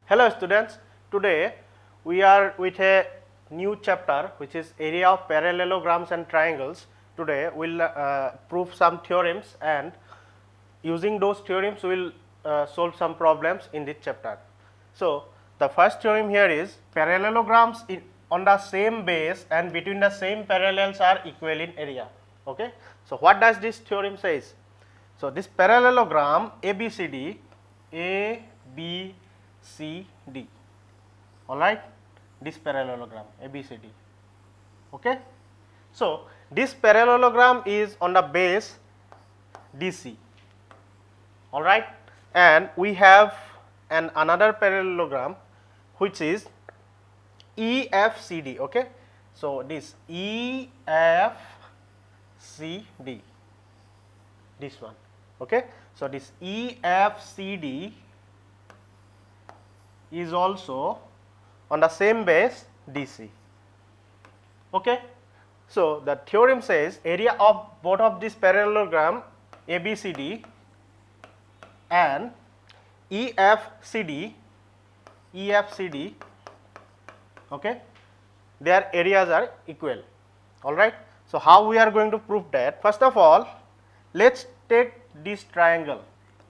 Hello students, today we are with a new chapter which is area of parallelograms and triangles. Today we will prove some theorems, and using those theorems we will solve some problems in this chapter. So, the first theorem here is parallelograms on the same base and between the same parallels are equal in area. Okay. So, what does this theorem says? So, this parallelogram ABCD, alright, this parallelogram ABCD. Okay. So, this parallelogram is on the base DC, alright, and we have another parallelogram which is EFCD. Okay. So, this EFCD, this one. Okay. So, this EFCD is also on the same base DC. Okay. So, the theorem says area of both of this parallelogram ABCD and EFCD, okay, their areas are equal. Alright. So, how we are going to prove that? First of all, let us take this triangle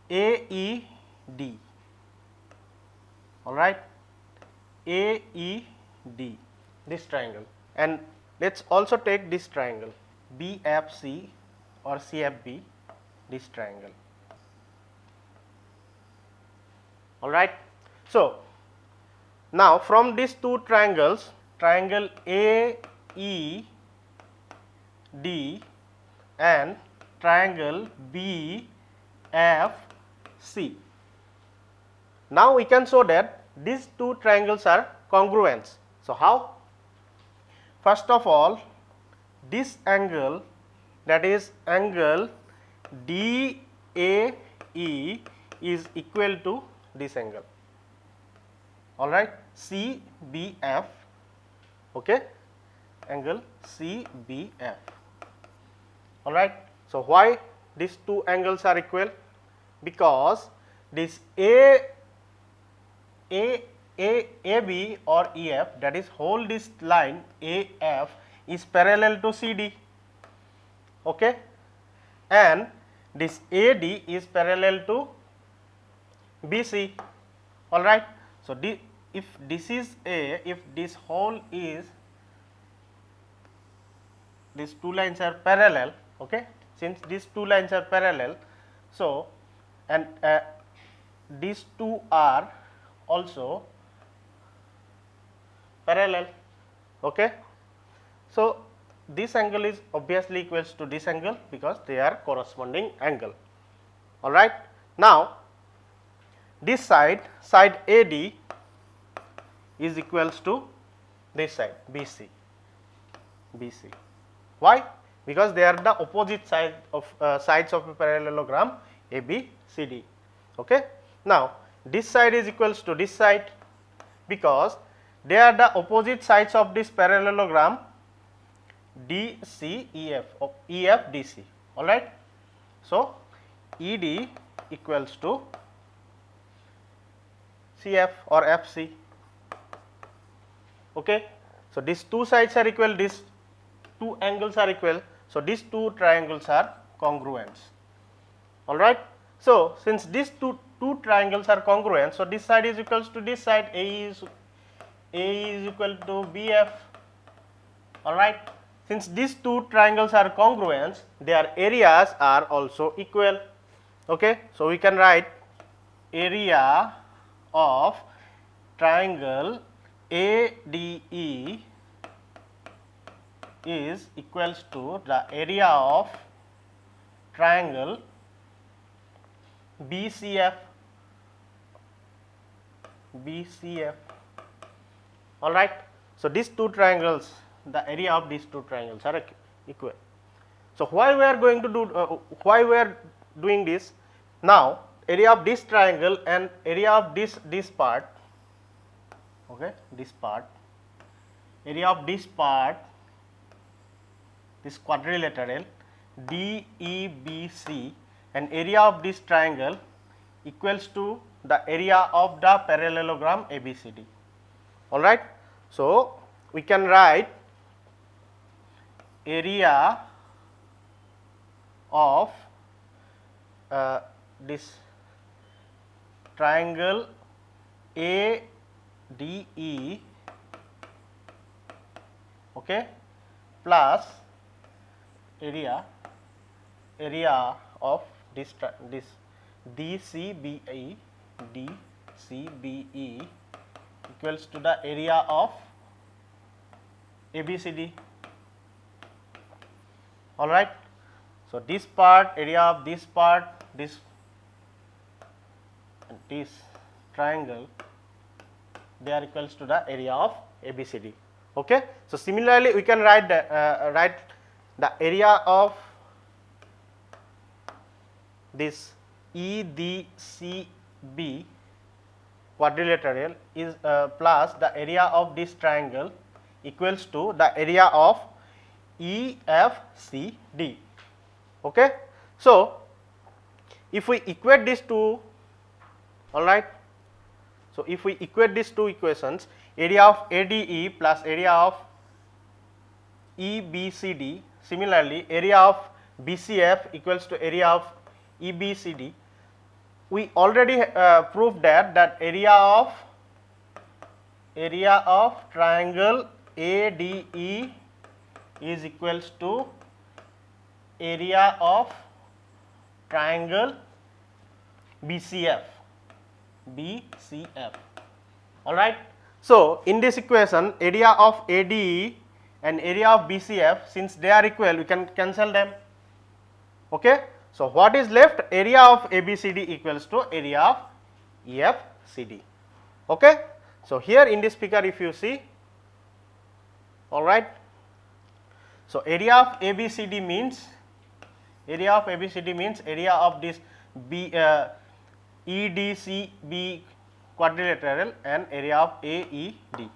AED, alright, AED, this triangle, and let us also take this triangle BFC or CFB, this triangle. Alright. So, now from these two triangles, triangle AED and triangle BFC, now we can show that these two triangles are congruent. So, how? First of all, this angle, that is angle DAE, is equal to this angle, alright, CBF, okay, angle CBF, alright. So, why these two angles are equal? Because this AB or EF, that is whole this line AF is parallel to CD, okay, and this AD is parallel to BC, alright. So, if this is A, if this whole is, these two lines are parallel, okay, since these two lines are parallel, so, and these two are also parallel, okay. So, this angle is obviously equals to this angle because they are corresponding angle, alright. Now, this side AD is equals to this side BC. Why? Because they are the opposite side of sides of a parallelogram ABCD. Okay. Now, this side is equals to this side because they are the opposite sides of this parallelogram DCEF of EFDC. All right. So, ED equals to CF or FC. Okay. So, these two sides are equal, these two angles are equal. So, these two triangles are congruent. Alright. So, since these two triangles are congruent, so this side is equals to this side, A is equal to BF. Alright. Since these two triangles are congruent, their areas are also equal. Okay. So, we can write area of triangle ADE is equals to the area of triangle BCF. All right. So, these two triangles, the area of these two triangles are equal. So, why we are going to do why we are doing this? Now, area of this triangle and area of this part, okay, this part, area of this part, this quadrilateral DEBC, and area of this triangle equals to the area of the parallelogram ABCD. All right. So, we can write area of this triangle ADE, okay, plus area of this DCBE equals to the area of ABCD. All right. So, this part, area of this part, this and this triangle, they are equals to the area of ABCD. Okay. So, similarly, we can write the area of this EDCB quadrilateral is plus the area of this triangle equals to the area of EFCD. Okay. So, if we equate these two, all right. So, if we equate these two equations, area of ADE plus area of EBCD, similarly area of BCF equals to area of EBCD, we already proved that area of triangle ADE is equals to area of triangle BCF. All right. So, in this equation, area of ADE and area of BCF, since they are equal, we can cancel them. Okay. So, what is left? Area of ABCD equals to area of EFCD. Okay. So, here in this figure, if you see, all right. So, area of ABCD means area of this EDCB quadrilateral and area of AED.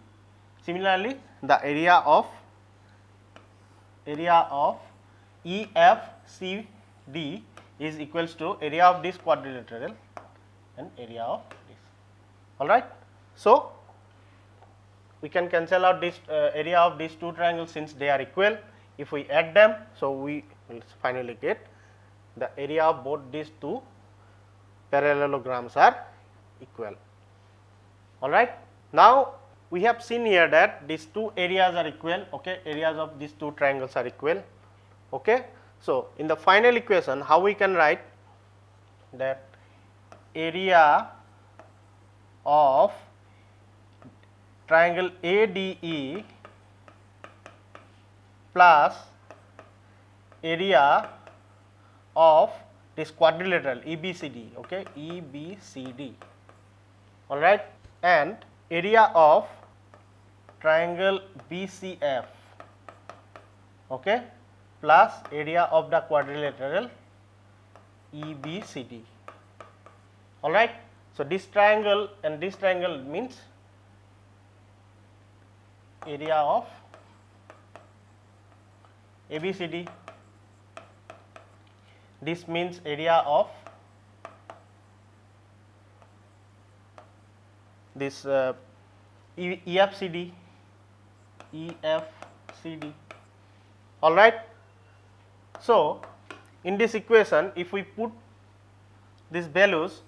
Similarly, the area of EFCD is equals to area of this quadrilateral and area of this. All right. So, we can cancel out this area of these two triangles since they are equal. If we add them, so we will finally get the area of both these two parallelograms are equal. All right. Now, we have seen here that these two areas are equal. Okay, areas of these two triangles are equal. Okay. So, in the final equation, how we can write that area of triangle ADE plus area of this quadrilateral EBCD, okay, EBCD, all right, and area of triangle BCF, okay, plus area of the quadrilateral EBCD, all right. So, this triangle and this triangle means area of ABCD, this means area of this EFCD, all right. So, in this equation, if we put these values,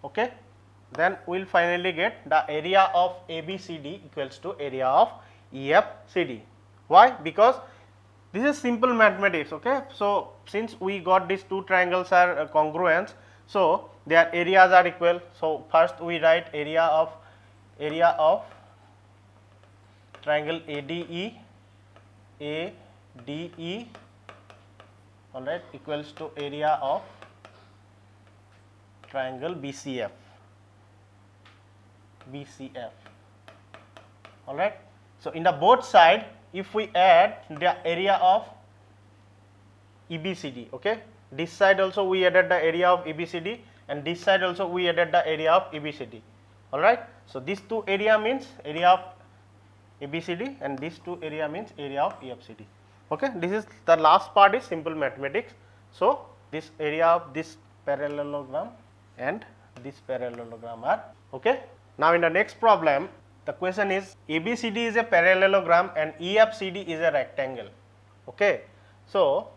okay, then we will finally get the area of ABCD equals to area of EFCD. Why? Because this is simple mathematics. Okay. So, since we got these two triangles are congruent, so their areas are equal. So, first we write area of triangle ADE, all right, equals to area of triangle BCF, all right. So, in the both side, if we add the area of EBCD, okay, this side also we added the area of EBCD and this side also we added the area of EBCD, all right. So, this two area means area of ABCD and this two area means area of EFCD, okay. This is the last part is simple mathematics. So, this area of this parallelogram and this parallelogram are. Okay. Now in the next problem, the question is ABCD is a parallelogram and EFCD is a rectangle. Okay. So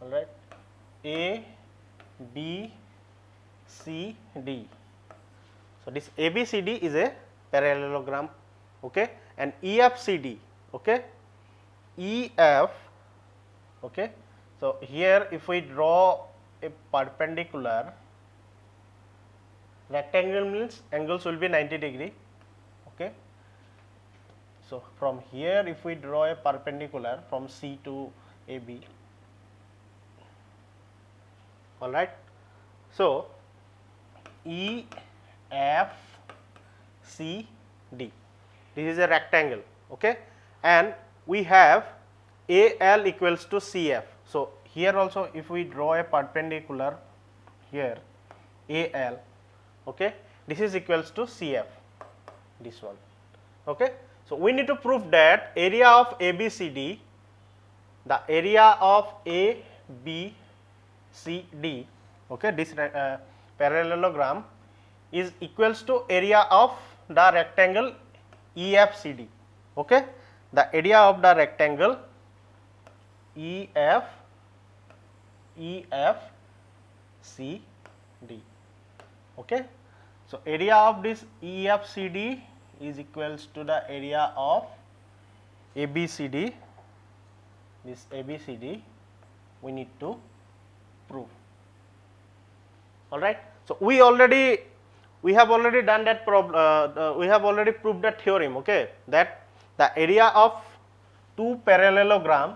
all right, A, B, C, D. So this ABCD is a parallelogram, okay, and EFCD, okay, EF, okay. So here if we draw a perpendicular, rectangle means angles will be 90 degree, okay. So from here if we draw a perpendicular from C to AB, all right. So E, F, C, D, this is a rectangle, okay, and we have AL equals to CF. So here also if we draw a perpendicular here AL, okay, this is equals to CF, this one, okay. So we need to prove that area of ABCD, the area of ABCD, okay, this parallelogram is equals to area of the rectangle EFCD, okay, the area of the rectangle EFCD, okay. So area of this EFCD is equals to the area of ABCD, this ABCD we need to prove, all right. So we have already done that problem, we have already proved that theorem, okay, that the area of two parallelogram,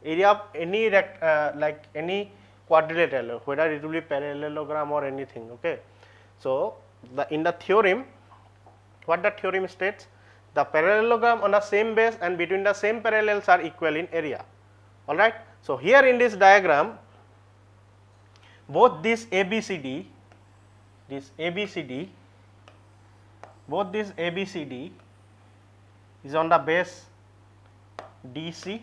area of any like any quadrilateral, whether it will be parallelogram or anything, okay. So in the theorem, what the theorem states, the parallelogram on the same base and between the same parallels are equal in area, all right. So here in this diagram, both this ABCD, both this ABCD is on the base DC,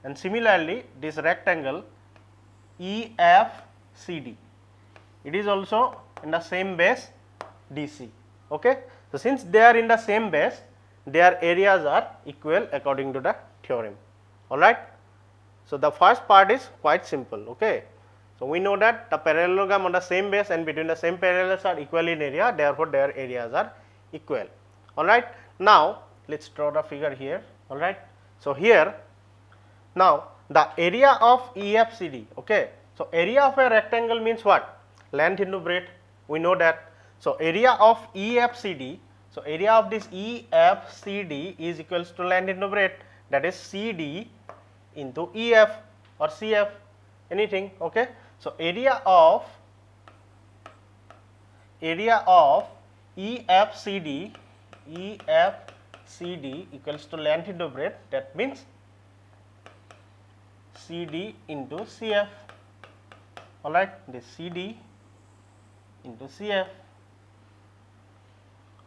and similarly this rectangle EFCD, it is also in the same base DC, okay. So since they are in the same base, their areas are equal according to the theorem, all right. So the first part is quite simple, okay. So we know that the parallelogram on the same base and between the same parallels are equal in area, therefore their areas are equal, all right. Now let us draw the figure here, all right. So here now the area of EFCD, okay. So area of a rectangle means what? Length into breadth, we know that. So area of EFCD, so area of this EFCD is equals to length into breadth, that is CD into EF or CF, anything, okay. So area of EFCD equals to length into breadth, that means CD into CF, all right, this CD into CF,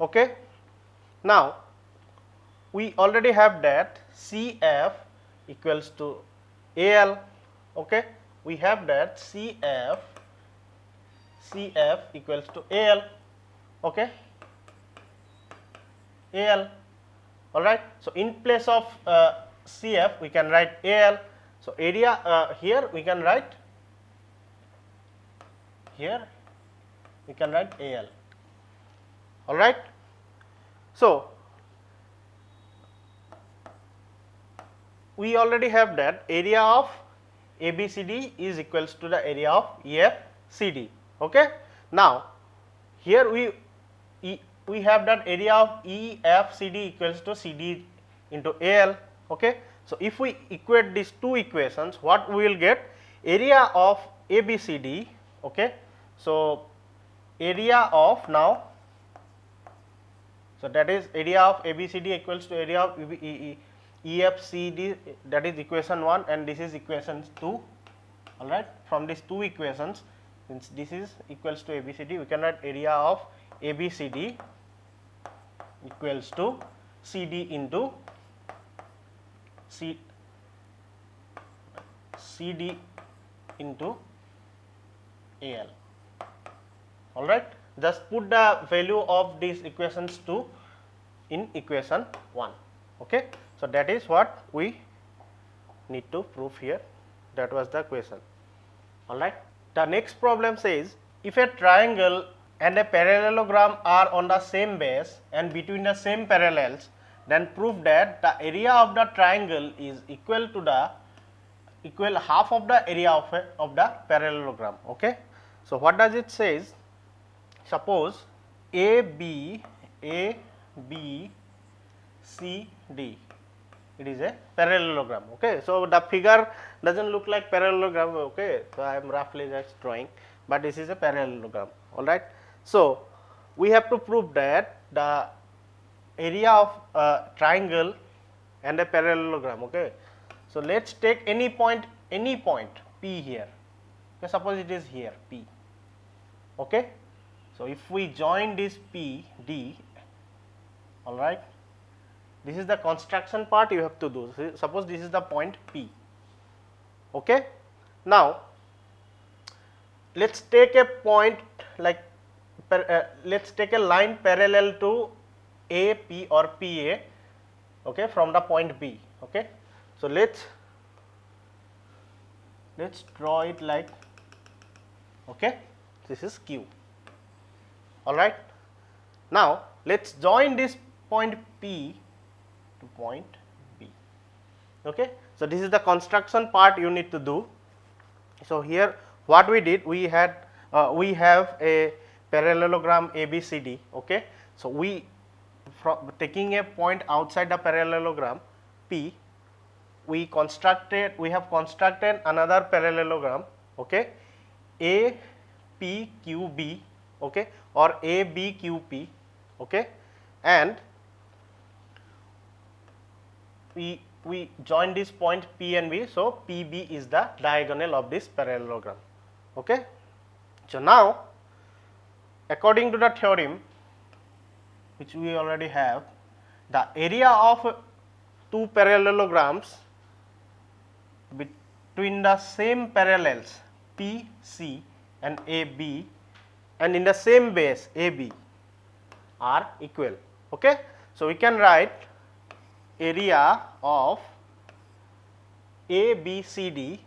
okay. Now we already have that CF equals to AL, okay, we have that CF equals to AL, okay, AL, all right. So in place of CF we can write AL. So area here we can write AL, all right. So we already have that area of ABCD is equals to the area of EFCD, okay. Now here we have that area of EFCD equals to CD into AL, okay. So if we equate these two equations, what we will get? Area of ABCD, okay. So area of now, so that is area of ABCD equals to area of EFCD, that is equation 1 and this is equation 2, all right. From these two equations, since this is equals to ABCD, we can write area of ABCD equals to CD into CD into AL. Alright, just put the value of these equations 2 in equation 1. Okay, so that is what we need to prove here. That was the question. Alright, the next problem says if a triangle and a parallelogram are on the same base and between the same parallels, then prove that the area of the triangle is equal half of the area of the parallelogram. Okay, so what does it says? Suppose AB CD, it is a parallelogram. Okay, so the figure doesn't look like parallelogram. Okay, so I am roughly just drawing, but this is a parallelogram. All right, so we have to prove that the area of a triangle and a parallelogram. Okay, so let's take any point P here. Okay, suppose it is here P. Okay, so if we join this P D, all right, this is the construction part you have to do. So suppose this is the point P. Okay, now let's take a point like let's take a line parallel to AP or PA. Okay, from the point B. Okay, so let's draw it like, okay, this is Q. All right, now let's join this point P to point B. Okay, so this is the construction part you need to do. So here what we did, we have a parallelogram ABCD. Okay, so we taking a point outside the parallelogram P, we have constructed another parallelogram. Okay, APQB. Okay, or ABQP. Okay, and we join this point P and B, so PB is the diagonal of this parallelogram. Okay, so now according to the theorem which we already have, the area of two parallelograms between the same parallels PC and AB and in the same base AB are equal. Okay, so we can write area of ABCD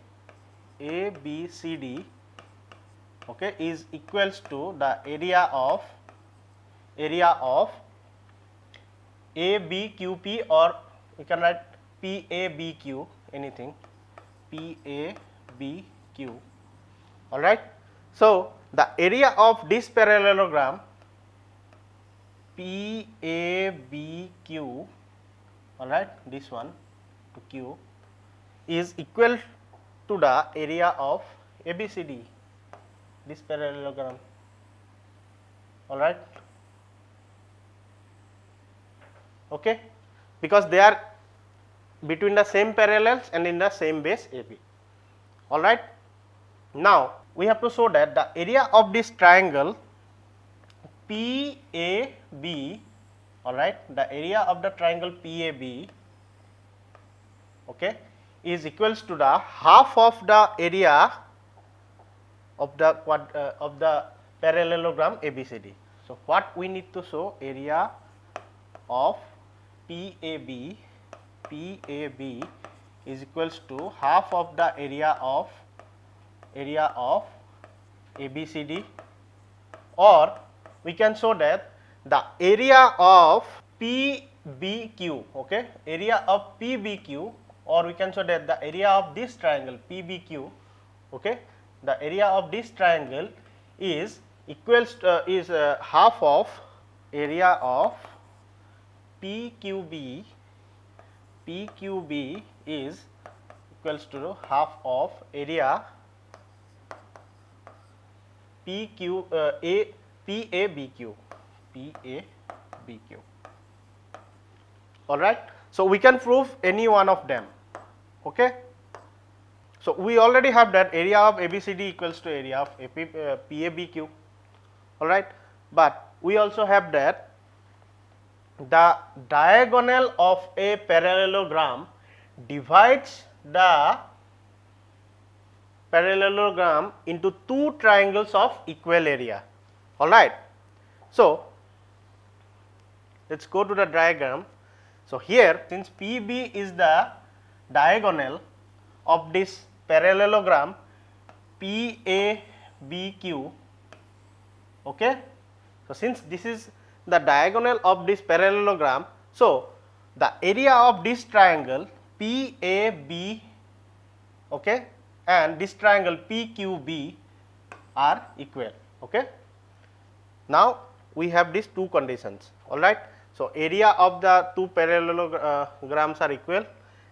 okay, is equals to the area of ABQP, or we can write PABQ, anything, PABQ. All right, so the area of this parallelogram PABQ, all right, this one to Q, is equal to the area of ABCD, this parallelogram. All right, okay, because they are between the same parallels and in the same base AB. All right, now we have to show that the area of this triangle PAB, all right, the area of the triangle PAB, okay, is equals to the half of the area of the parallelogram ABCD. So what we need to show, area of PAB is equals to half of the area of ABCD, or we can show that the area of PBQ, okay, area of PBQ, or we can show that the area of this triangle PBQ, okay, the area of this triangle is equals to, half of area of PQB is equals to half of area PABQ. All right, so we can prove any one of them. Okay, so we already have that area of ABCD equals to area of PABQ. All right, but we also have that the diagonal of a parallelogram divides the parallelogram into two triangles of equal area. All right. So, let us go to the diagram. So, here since PB is the diagonal of this parallelogram PABQ, okay. So, since this is the diagonal of this parallelogram, so the area of this triangle PAB, okay, and this triangle PQB are equal, okay. Now, we have these two conditions, all right. So, area of the two parallelograms are equal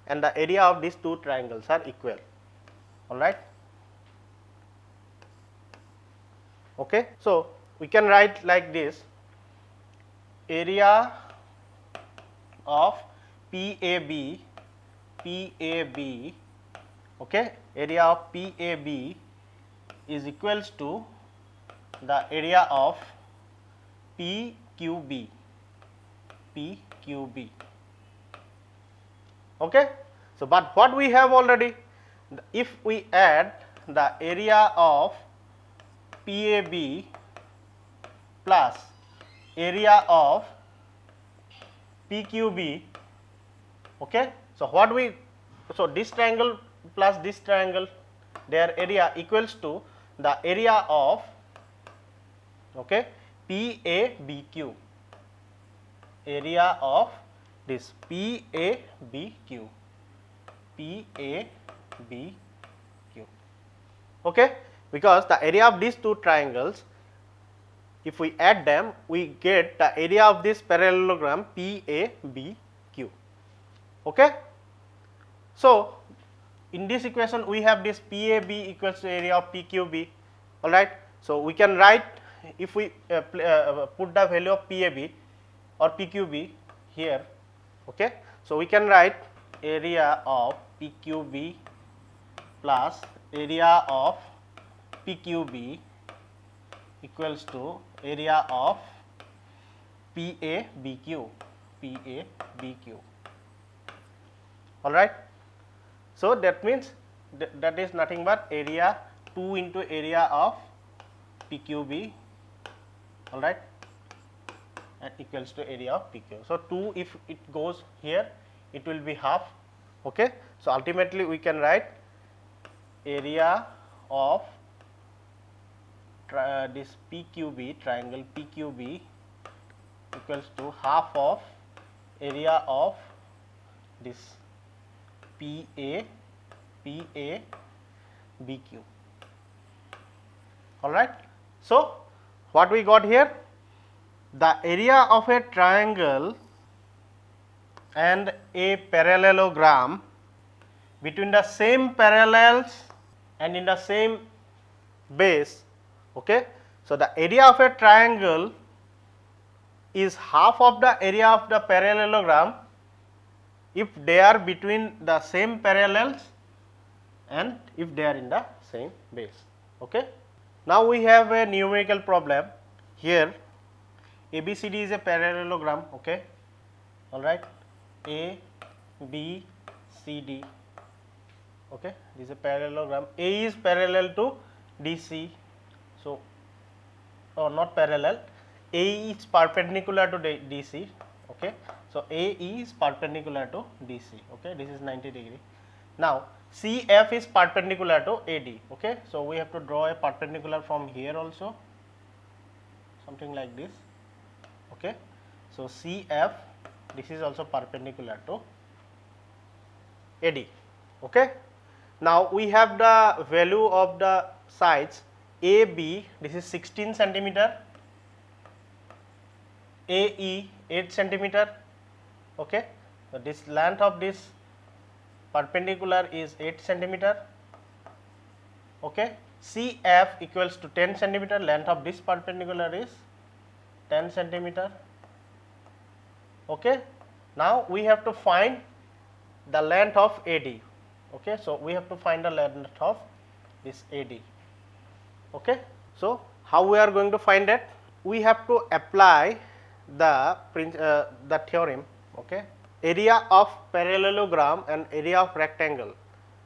and the area of these two triangles are equal, all right. Okay. So, we can write like this: area of PAB, okay, area of PAB is equals to the area of PQB, okay. So, but what we have already, if we add the area of PAB plus area of PQB, okay. So, what we, so this triangle plus this triangle, their area equals to the area of, okay, PABQ, area of this PABQ, okay, because the area of these two triangles, if we add them, we get the area of this parallelogram PABQ, okay. So, in this equation we have this PAB equals to area of PQB, all right. So, we can write, if we put the value of PAB or PQB here, okay. So, we can write area of PQB plus area of PQB equals to area of PABQ, all right. So, that means that is nothing but area 2 into area of PQB, all right, and equals to area of PQ. So, 2 if it goes here, it will be half, okay. So, ultimately we can write area of this PQB, triangle PQB equals to half of area of this PABQ, all right. So, what we got here, the area of a triangle and a parallelogram between the same parallels and in the same base, okay. So, the area of a triangle is half of the area of the parallelogram if they are between the same parallels and if they are in the same base, okay. Now, we have a numerical problem here. ABCD is a parallelogram, okay, all right, ABCD, okay, this is a parallelogram. A is parallel to DC, so, or not parallel, A is perpendicular to DC, okay. So, A is perpendicular to DC, okay, this is 90 degree. Now, CF is perpendicular to AD, okay. So, we have to draw a perpendicular from here also, something like this, okay. So, CF, this is also perpendicular to AD, okay. Now, we have the value of the sides AB, this is 16 centimeter, AE 8 centimeter, okay. So, this length of this perpendicular is 8 centimeter, okay. CF equals to 10 centimeter, length of this perpendicular is 10 centimeter, okay. Now, we have to find the length of AD, okay. So, we have to find the length of this AD, okay. So, how we are going to find it? We have to apply the theorem, okay. Area of parallelogram and area of rectangle,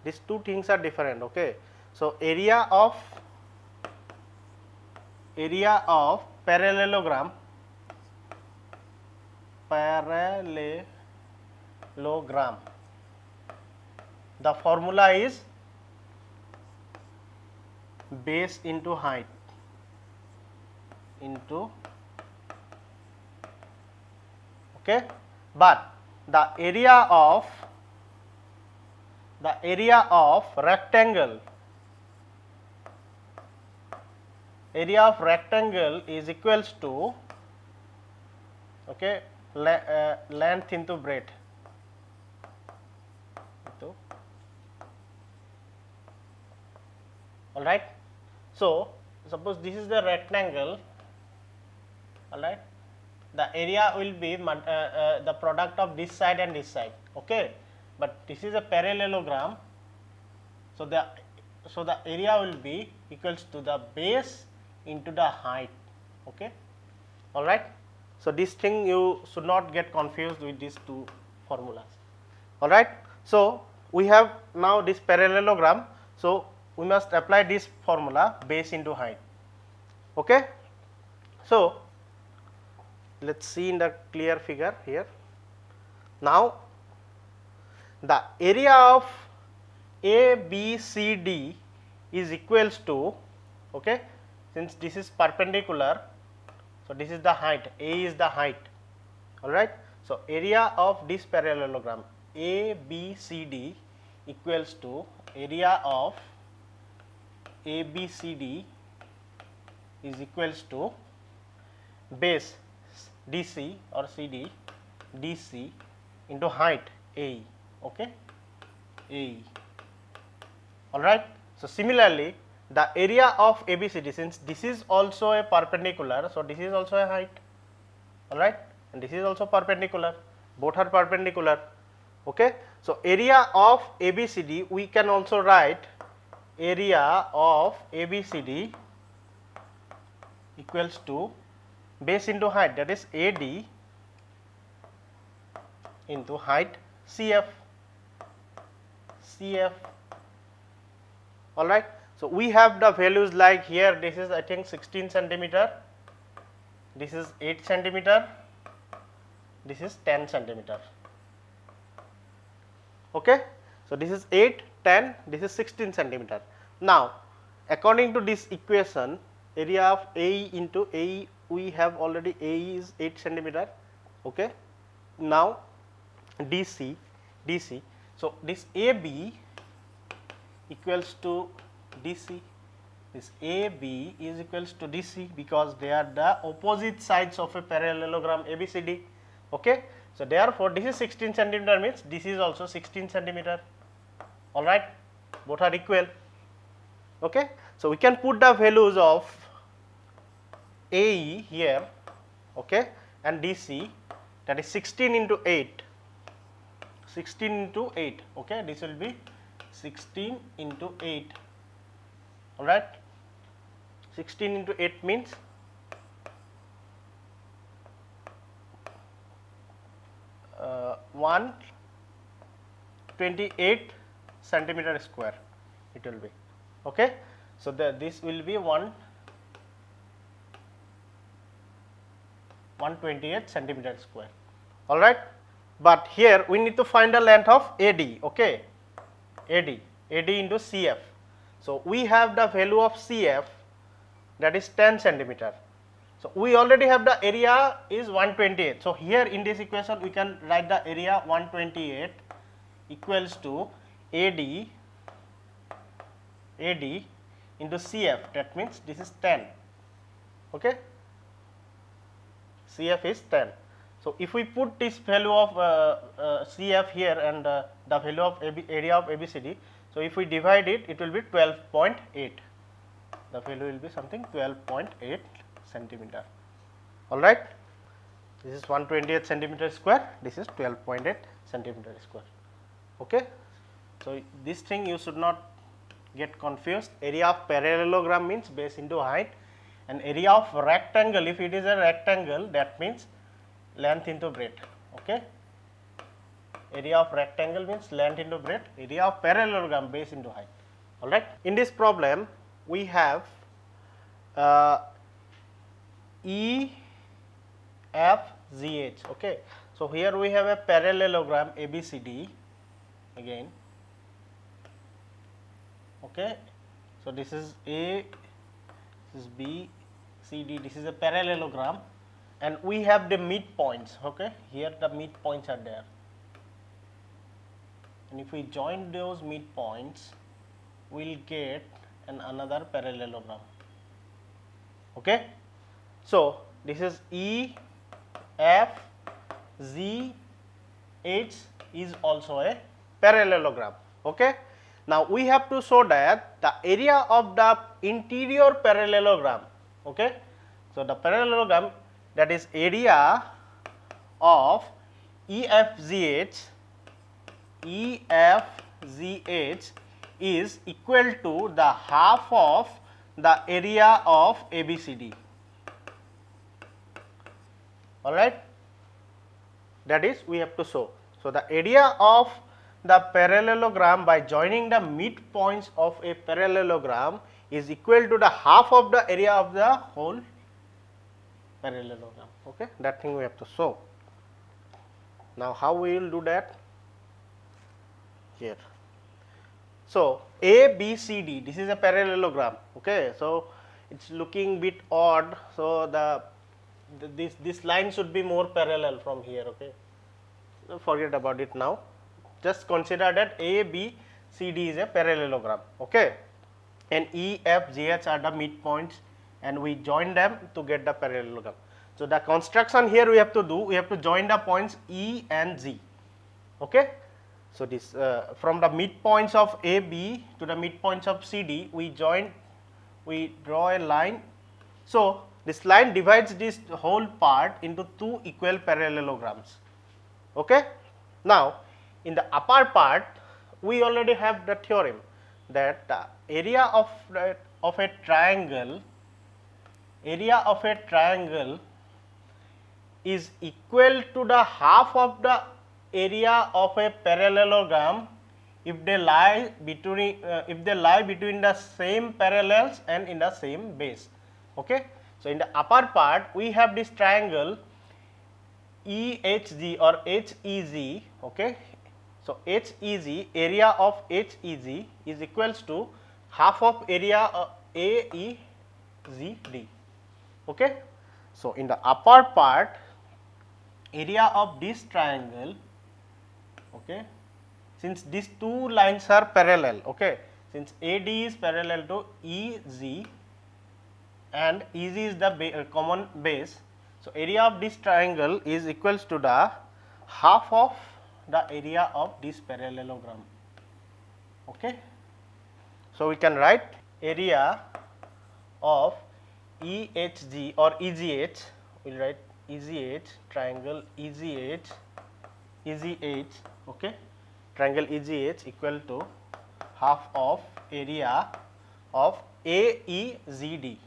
these two things are different, okay. So area of parallelogram the formula is base into height into, okay, but the area of rectangle is equals to, okay, length into breadth into, all right. So suppose this is the rectangle, all right, the area will be the product of this side and this side, okay, but this is a parallelogram, so the area will be equals to the base into the height, okay, all right. So this thing you should not get confused with these two formulas, all right. So we have now this parallelogram, so we must apply this formula base into height, okay. So let us see in the clear figure here. Now the area of ABCD is equals to, okay, since this is perpendicular, so this is the height, A is the height, all right. So area of this parallelogram ABCD equals to area of ABCD is equals to base DC or CD DC into height AE, okay, AE, all right. So similarly the area of ABCD, since this is also a perpendicular, so this is also a height, all right, and this is also perpendicular, both are perpendicular, okay. So area of ABCD we can also write area of ABCD equals to base into height, that is AD into height CF, all right. So we have the values like here, this is I think 16 centimeter, this is 8 centimeter, this is 10 centimeter, okay. So this is 8, 10, this is 16 centimeter. Now according to this equation, area of AE into AE, we have already AE is 8 centimeter, okay. Now DC, so this AB equals to DC, this AB is equals to DC because they are the opposite sides of a parallelogram ABCD, okay. So therefore this is 16 centimeter means this is also 16 centimeter, all right, both are equal, okay. So we can put the values of AE here, okay, and DC, that is 16 into 8, okay, this will be 16 into 8, all right. 16 into 8 means 128 centimeter square it will be, okay. So this will be 128 centimeter square, all right. But here we need to find the length of AD, okay, AD into CF. So we have the value of CF, that is 10 centimeter. So we already have the area is 128. So here in this equation we can write the area 128 equals to AD into CF, that means this is 10, okay, CF is 10. So if we put this value of CF here and the value of area of ABCD, so if we divide it, it will be 12.8, the value will be something 12.8 centimeter, all right. This is 128 centimeter square, this is 12.8 centimeter square, okay. So this thing you should not get confused. Area of parallelogram means base into height, and area of rectangle, if it is a rectangle, that means length into breadth, okay. Area of rectangle means length into breadth, area of parallelogram base into height, All right. In this problem, we have E, F, Z, H. Okay. So here we have a parallelogram ABCD again. Okay. So this is A, this is B, C, D. This is a parallelogram, and we have the midpoints. Okay. Here the midpoints are there, and if we join those midpoints, we'll get another parallelogram. Okay. So this is E, F, Z, H is also a parallelogram. Okay. Now we have to show that the area of the interior parallelogram. Okay. So the parallelogram, that is area of EFZH is equal to the half of the area of ABCD. All right. That is, we have to show. So the area of the parallelogram by joining the midpoints of a parallelogram is equal to the half of the area of the whole parallelogram. Okay. That thing we have to show. Now how we will do that? Here. So A, B, C, D, this is a parallelogram. Okay. So it's looking bit odd. So this line should be more parallel from here. Okay. So forget about it now. Just consider that A, B, C, D is a parallelogram. Okay. And E, F, G, H are the midpoints, and we join them to get the parallelogram. So the construction here we have to do, we have to join the points E and G. Okay. So this from the midpoints of A, B to the midpoints of C, D, we draw a line. So this line divides this whole part into two equal parallelograms. Okay. Now in the upper part, we already have the theorem that the area of a triangle is equal to the half of the area of a parallelogram if they lie between the same parallels and in the same base. Okay. So in the upper part, we have this triangle EHG or HEG. Okay. So HEG, area of HEG is equals to half of area of AEGD. Okay. So in the upper part, area of this triangle, okay, since these two lines are parallel, okay, since AD is parallel to EG and EG is the common base, so area of this triangle is equals to the half of the area of this parallelogram. Okay. So we can write area of EHG or EGH, we will write EGH, triangle EGH, okay, triangle EGH equal to half of area of AEGD,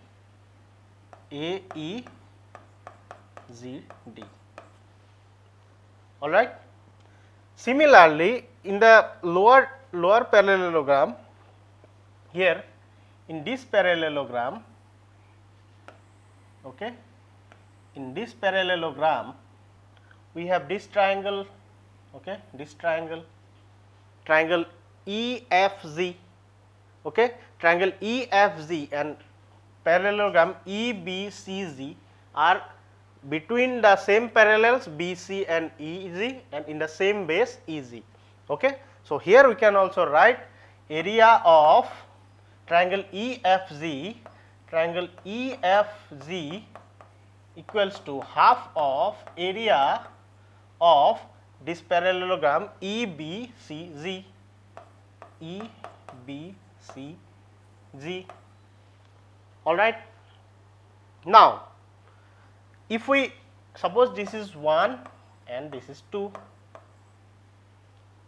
all right. Similarly, in the lower parallelogram, here in this parallelogram, okay, in this parallelogram we have this triangle, okay, this triangle EFZ, okay, triangle EFZ and parallelogram EBCZ are between the same parallels BC and EG and in the same base EG. Okay. So here we can also write area of triangle EFZ equals to half of area of this parallelogram EBCG. All right. Now if we suppose this is 1 and this is 2,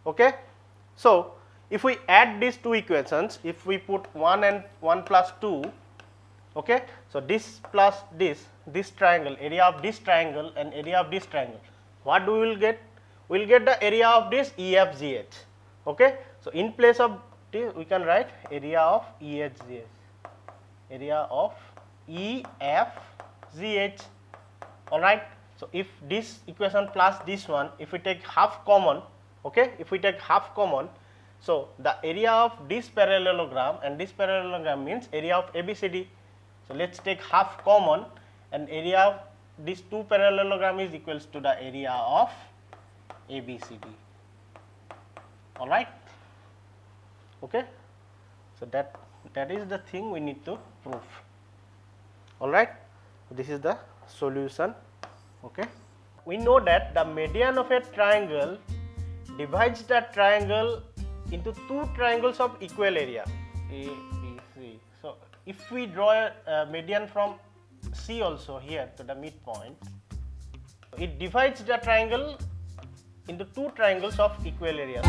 okay. So if we add these two equations, if we put 1 and 1 plus 2, okay, so this plus this triangle, area of this triangle and area of this triangle, what we will get? We will get the area of this EFGH. Okay. So in place of we can write area of EFGH, area of EFGH. Alright, so if this equation plus this one, if we take half common, okay, if we take half common, so the area of this parallelogram, and this parallelogram means area of ABCD. So let's take half common, and area of these two parallelogram is equals to the area of ABCD. Alright, okay, so that is the thing we need to prove. Alright, this is the solution. Okay, we know that the median of a triangle divides the triangle into two triangles of equal area, A, B, C. So if we draw a median from C also here to the midpoint, it divides the triangle into two triangles of equal area.